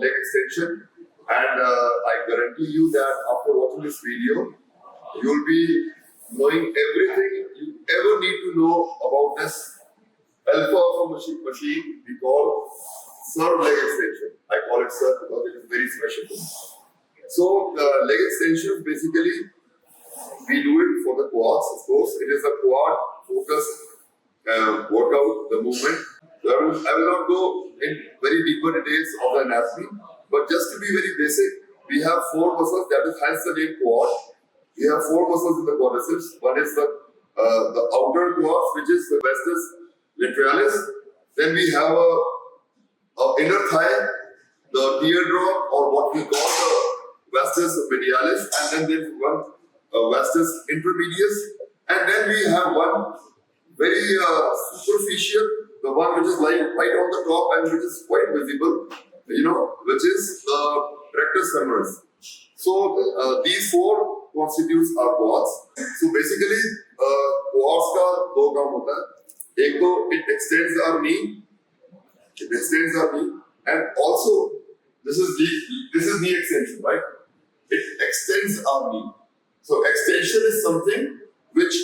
leg extension, and I guarantee you that after watching this video, you'll be knowing everything you ever need to know about this alpha of a machine we call serve leg extension. I call it serve because it is very special to me. So leg extension basically we do it for the quads, of course. It is a quad focused workout, the movement. I will not go in very deeper details of the anatomy, but just to be very basic, we have four muscles, that is hence the name quad. We have four muscles in the quadriceps. One is the outer quads, which is the vastus lateralis. Then we have a inner thigh, the teardrop, or what we call the vastus medialis, and then there's one vastus intermedius, and then we have one very superficial, the one which is lying right on the top and which is quite visible, which is the rectus femoris. So these four constitutes our quads. So basically, quads का दो काम होता है. एक तो it extends our knee, and also this is knee extension, right? It extends our knee. So extension is something which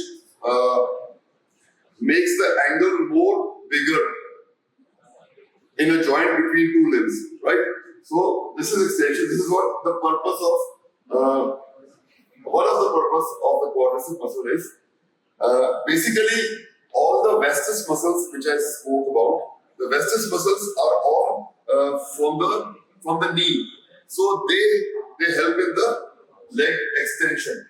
makes the angle more bigger in a joint between two limbs, right? So this is extension. This is what the purpose of one of the purpose of the quadricep muscle is. Basically, all the vastus muscles which I spoke about, the vastus muscles are all from the knee. So they help in the leg extension.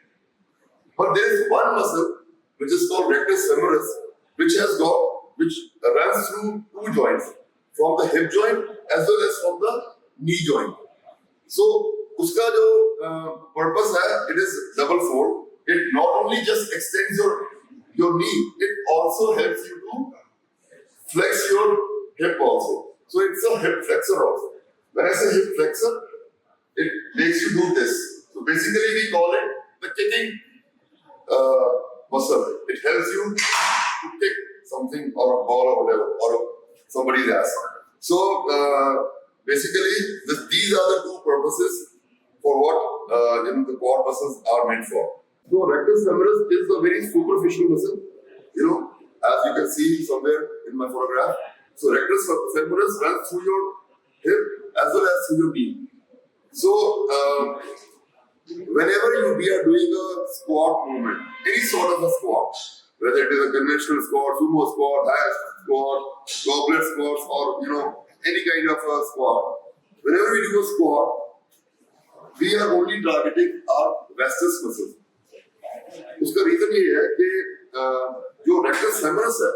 But there is one muscle which is called rectus femoris, which runs through two joints, from the hip joint as well as from the knee joint. So uska jo purpose hai, it is double fold. It not only just extends your knee, it also helps you to flex your hip also. So it's a hip flexor also. When I say hip flexor, it makes you do this. So basically we call it the kicking muscle. It helps you to kick something or a ball or whatever, or somebody's ass. So basically these are the two purposes for what the quad muscles are meant for. So rectus femoris is a very superficial muscle, as you can see somewhere in my photograph. So rectus femoris runs through your hip as well as through your knee. So whenever we are doing a squat movement, any sort of a squat, whether it is a conventional squat, sumo squat, hash squat, goblet squats, or any kind of a squat, whenever we do a squat, we are only targeting our vastus muscles. उसका reason ये है कि जो rectus femoris है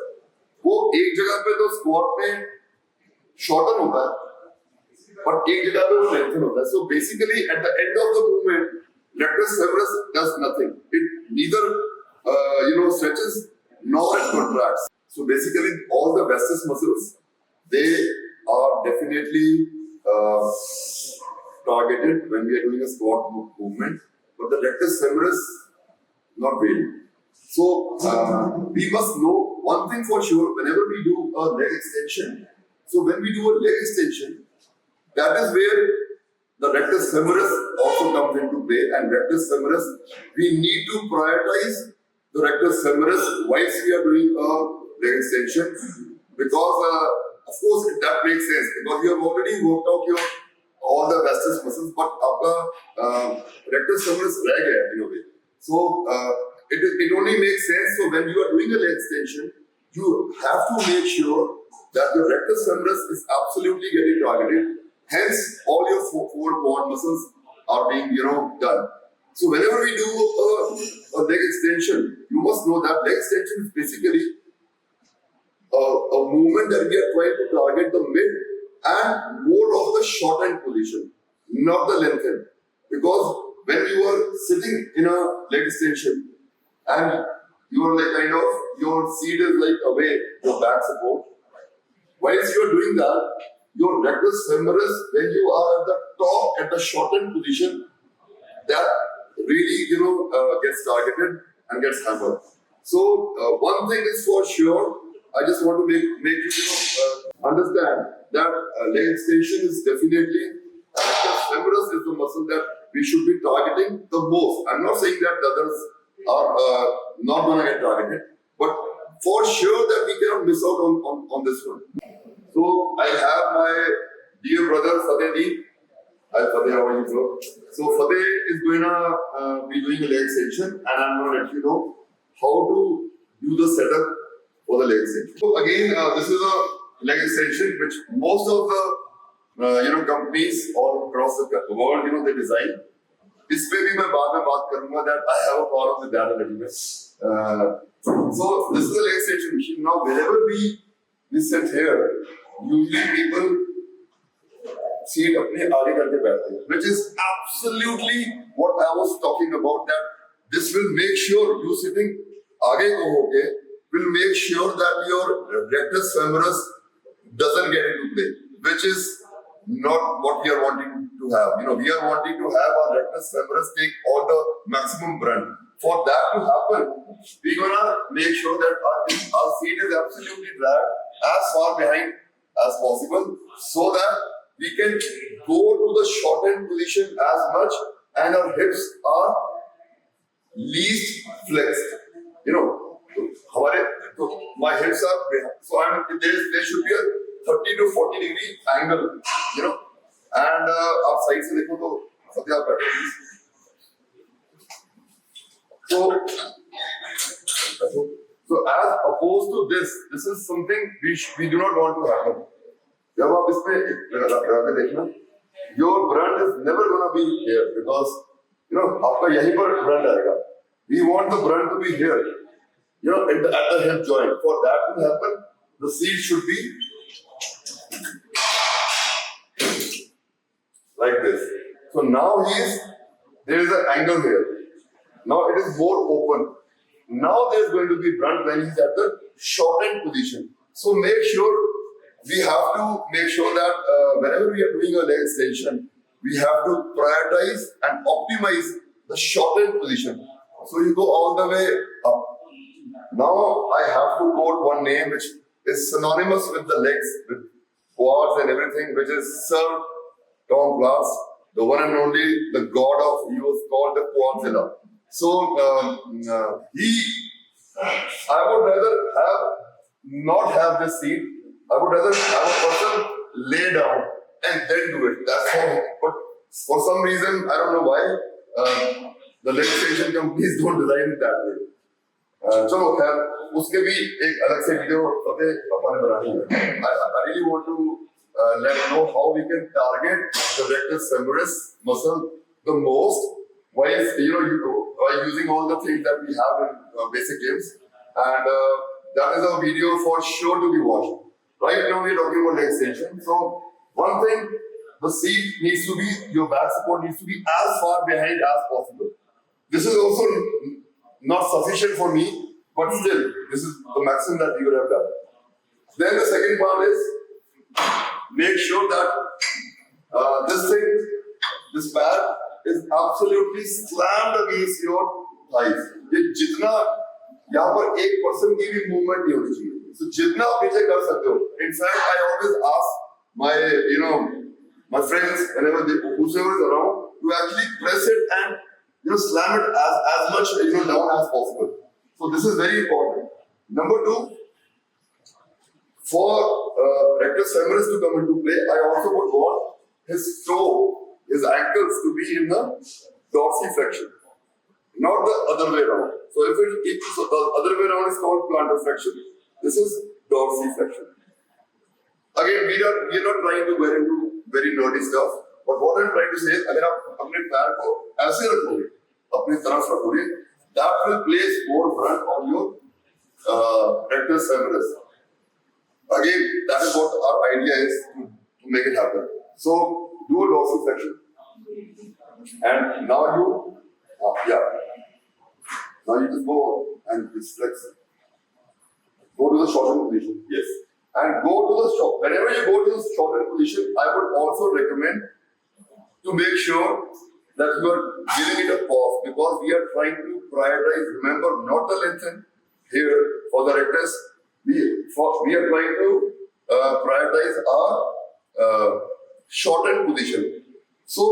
वो एक जगह पे तो स्क्वाट में शॉर्टन होता है और एक जगह पे वो लेंथन होता है. So basically at the end of the movement, rectus femoris does nothing. It neither stretches nor it contracts. So basically all the vastus muscles, they are definitely targeted when we are doing a squat movement, but the rectus femoris not really. So we must know one thing for sure whenever we do a leg extension. So when we do a leg extension, that is where the rectus femoris also comes into play. And rectus femoris, we need to prioritize the rectus femoris whilst we are doing a leg extension, because of course that makes sense because you have already worked out all the vastus muscles, but आपका rectus femoris reh gaya in a way. So it only makes sense. So when you are doing a leg extension, you have to make sure that the rectus femoris is absolutely getting targeted. Hence, all your four quad muscles are being done. So whenever we do a leg extension, you must know that leg extension is basically a movement that we are trying to target the mid and more of the shortened position, not the lengthened. Because when you are sitting in a leg extension and you are like your seat is like away, your back support. Whilst you are doing that, your rectus femoris, when you are at the top at the shortened position, that really gets targeted and gets hammered. So one thing is for sure, I just want to make you understand that leg extension is definitely Rectus femoris is the muscle that we should be targeting the most. I'm not saying that the others are not going to get targeted, but for sure that we cannot miss out on this one. So I have my dear brother Fateh. Hi Fateh, how are you, bro? So Fateh is going to be doing a leg extension, and I'm going to let you know how to do the setup for the leg extension. So again, this is a leg extension which most of the companies all across the world they design. इस पे भी मैं बाद में बात करूंगा that I have a problem with that a little bit. So this is a leg extension machine. Now whenever we sit here, usually people seat अपने आगे करके बैठते हैं, which is absolutely what I was talking about. That this will make sure you sitting आगे को होके will make sure that your rectus femoris doesn't get into play, which is not what we are wanting to have. We are wanting to have our rectus femoris take all the maximum brunt. For that to happen, we're gonna make sure that our seat is absolutely dragged as far behind as possible, so that we can go to the shortened position as much, and our hips are least flexed. My hips are behind, so there should be a 30 to 40 degree angle, and आप side से देखो तो सत्या आप बैठे so as opposed to this is something we do not want to happen. जब आप इसमें लगा के देखना, your brunt is never gonna be here because आपका यहीं पर brunt आएगा. We want the brunt to be here, at the hip joint. For that to happen, the seat should be like this. So now there is an angle here. Now it is more open. Now there is going to be brunt when he's at the shortened position. So we have to make sure that whenever we are doing a leg extension, we have to prioritize and optimize the shortened position. So you go all the way up. Now I have to quote one name which is synonymous with the legs, with quads and everything, which is Sir Tom Glass, the one and only, the god he was called the Quadzilla. So I would rather not have this seat. I would rather have a person lay down and then do it. That's all. But for some reason, I don't know why, the leg extension companies don't design it that way. चलो खैर उसके भी एक अलग से video अपन बनानी है. I really want to let you know how we can target the rectus femoris muscle the most while using all the things that we have in basic gyms, and that is a video for sure to be watched. Right now we are talking about leg extension. So one thing, the seat needs to be, your back support needs to be as far behind as possible. This is also not sufficient for me, but still this is the maximum that we would have done. Then the second part is make sure that this pad is absolutely slammed against your thighs. ये जितना यहाँ पर 1% की भी movement नहीं होनी चाहिए. So जितना आप नीचे कर सकते हो. In fact, I always ask my friends whoever is around to actually press it and slam it as much down as possible. So this is very important. Number 2, for rectus femoris to come into play, I also would want his ankles to be in the dorsiflexion, not the other way around. So so the other way around is called plantar flexion. This is dorsiflexion. Again, we are not trying to get into very nerdy stuff, but what I'm trying to say is, अगर आप अपने पैर को ऐसे रखोगे, अपनी तरफ रखोगे, that will place more brunt on your rectus femoris. Again, that is what our idea is to make it happen. So do a dorsiflexion, and now you just go and just flex. Go to the shortened position. Yes. And whenever you go to the shortened position, I would also recommend to make sure that you are giving it a pause, because we are trying to prioritize, remember, not the lengthen here for the rectus. We are trying to prioritize our shortened position. So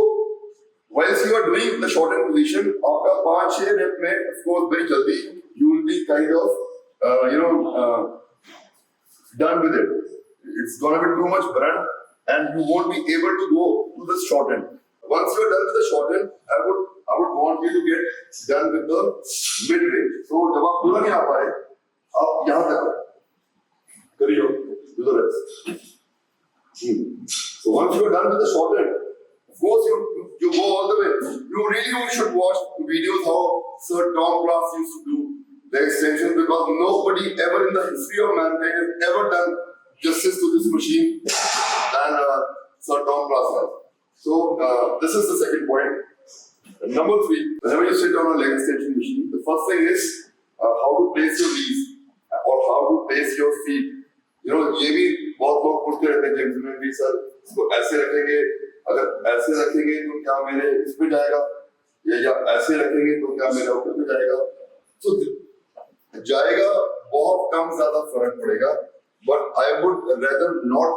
whilst you are doing the shortened position, after 5-6 rep में, of course, very jaldi, you will be kind of, done with it. It's gonna be too much brunt, and you won't be able to go to the shortened. Once you are done with the shortened, I would want you to get done with the mid range. So जब आप पूरा नहीं आ पाए, आप यहाँ तक करियो, do the rest. So once you are done with the shortened, of course you go all the way. You really should watch videos how Sir Tom Class used to do the extension, because nobody ever in the history of mankind has ever done justice to this machine than Sir Tom Class has. So this is the second point. Number 3, whenever you sit on a leg extension machine, the first thing is how to place your knees or how to place your feet. You know, ये भी बहुत लोग पूछते रहते हैं gym में भी, sir इसको ऐसे रखेंगे, अगर ऐसे रखेंगे तो क्या मेरे इस पे जाएगा, या ऐसे रखेंगे तो क्या मेरे ऊपर पे जाएगा. तो जाएगा, बहुत कम ज्यादा फर्क पड़ेगा. But I would rather not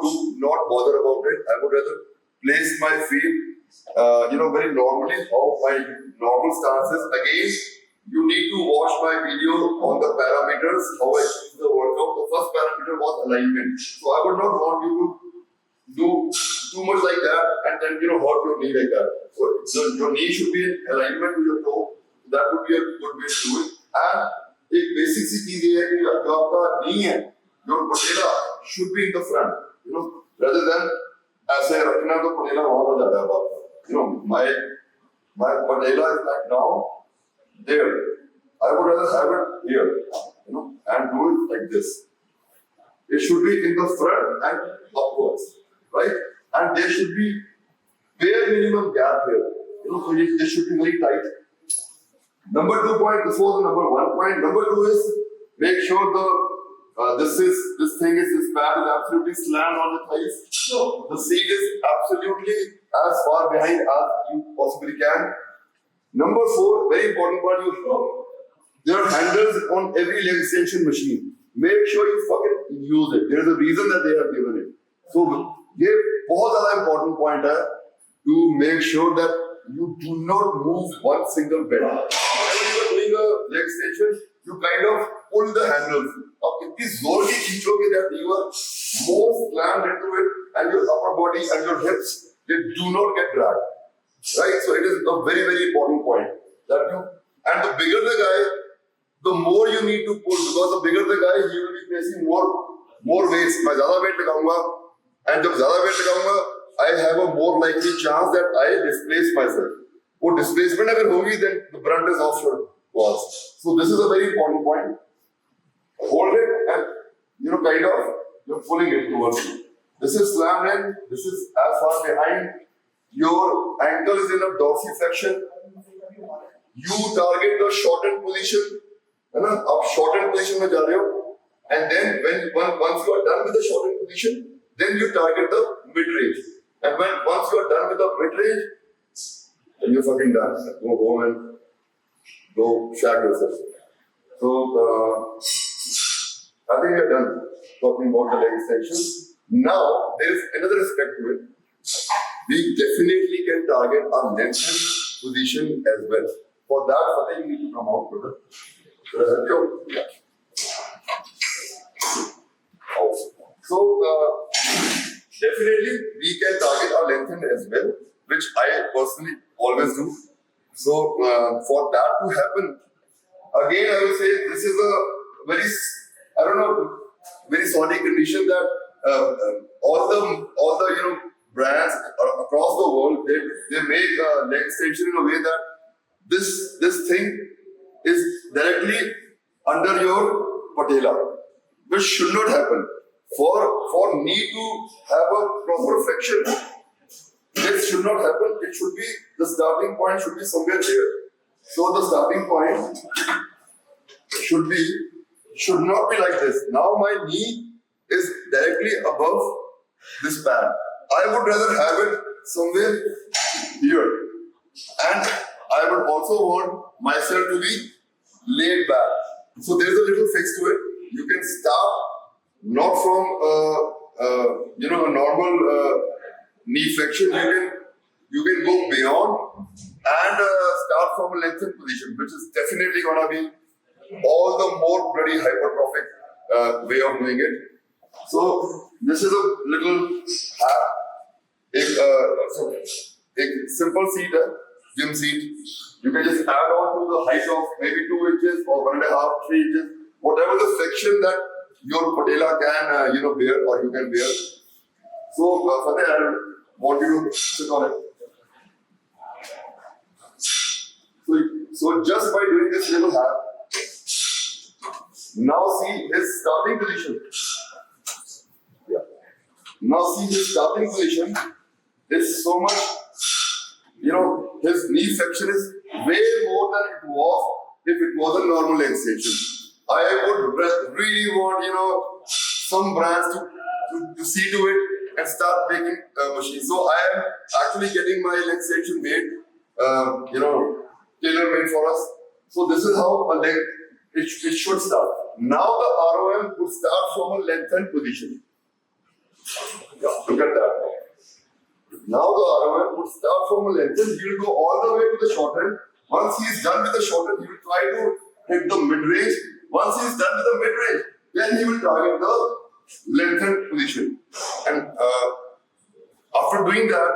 bother about it. I would rather place my feet, very normally, how my normal stance is. Again, you need to watch my video on the parameters, how I choose the workout. The first parameter was alignment. So I would not want you to do too much like that and then, hurt your knee like that. So your knee should be in alignment with your toe. That would be a good way to do it. And एक basic सी चीज ये है कि जो आपका knee है, your patella should be in the front, rather than ऐसे रखना तो patella वहाँ पर जाता है आपका. My patella is like now there. I would rather have it here, and do it like this. It should be in the front and upwards, right? And there should be bare minimum gap here. So this should be very tight. Number 2 point, this was the number 1 point. Number 2 is make sure this pad is absolutely slammed on the thighs. So the seat is absolutely as far behind as you possibly can. Number 4, very important part, there are handles on every leg extension machine. Make sure you fucking use it. There is a reason that they have given it. So ये बहुत ज़्यादा important point है to make sure that you do not move one single bend. Whenever you are doing a leg extension, you kind of pull the handles. अब इतनी जोर की खींचोगे that you are more slammed into it, and your upper body and your hips, they do not get dragged. Right? So it is a very, very important point that and the bigger the guy, the more you need to pull, because the bigger the guy, he will be facing more weights. मैं ज़्यादा weight लगाऊंगा, and जब ज़्यादा weight लगाऊंगा, I have a more likely chance that I displace myself. वो displacement अगर होगी, then the brunt is off your walls. So this is a very important point. Hold it and kind of you're pulling it towards you. This is slammed in. This is as far behind. Your ankle is in a dorsiflexion. You target the shortened position. है ना? आप shortened position में जा रहे हो. And then once you are done with the shortened position, then you target the mid range. And once you are done with the mid range, then you're fucking done. Go home and go shag yourself. So I think we're done talking about the leg extensions. Now there is another aspect to it. We definitely can target our lengthened position as well. For that, Fateh, you need to come out, brother. Yeah. So definitely we can target our lengthened as well, which I personally always do. So for that to happen, again I will say this is a very, very sorry condition that all the brands across the world, they make leg extension in a way that this thing is directly under your patella, which should not happen. For knee to have a proper flexion, this should not happen. It should be, the starting point should be somewhere there. So the starting point should not be like this. Now my knee is directly above this pad. I would rather have it somewhere here. And I would also want myself to be laid back. So there is a little fix to it. You can start not from a normal knee flexion. you can go beyond and start from a lengthened position, which is definitely gonna be all the more bloody hypertrophic way of doing it. So this is a little a simple seat, gym seat. You can just add on to the height of maybe 2 inches or 1.5, 3 inches, whatever the section that your patella can bear or you can bear. So Fateh, I want you to sit on it. So just by doing this little hat, now see his starting position. Yeah. Now see his starting position is so much, his knee section is way more than it was if it was a normal extension. I would really want, some brands to see to it and start making machines. So I am actually getting my leg extension made, tailor-made for us. So this is how a leg, it should start. Now the ROM would start from a lengthened position. Yeah, look at that. Now the ROM would start from a lengthened, he will go all the way to the short end. Once he is done with the short end, he will try to hit the mid-range. Once he is done with the mid-range, then he will target the lengthened position. And after doing that,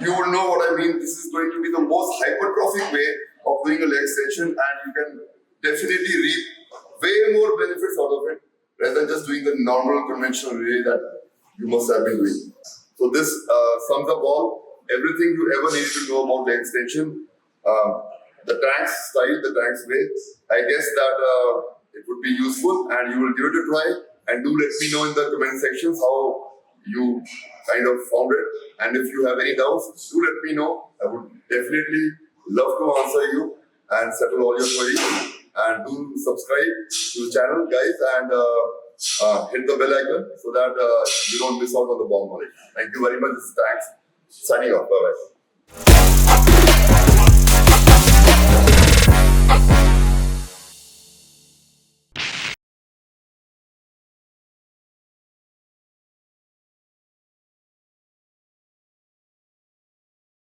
you will know what I mean. This is going to be the most hypertrophic way of doing a leg extension, and you can definitely reap way more benefits out of it rather than just doing the normal conventional way that you must have been doing. So this sums up everything you ever needed to know about leg extension. The tanks style, the tanks way. I guess that it would be useful and you will give it a try, and do let me know in the comment sections how you kind of found it. And if you have any doubts, do let me know. I would definitely love to answer you and settle all your queries. And do subscribe to the channel, guys, and hit the bell icon so that you don't miss out on the bomb knowledge. Thank you very much. This is Thanks. Signing off. Bye bye.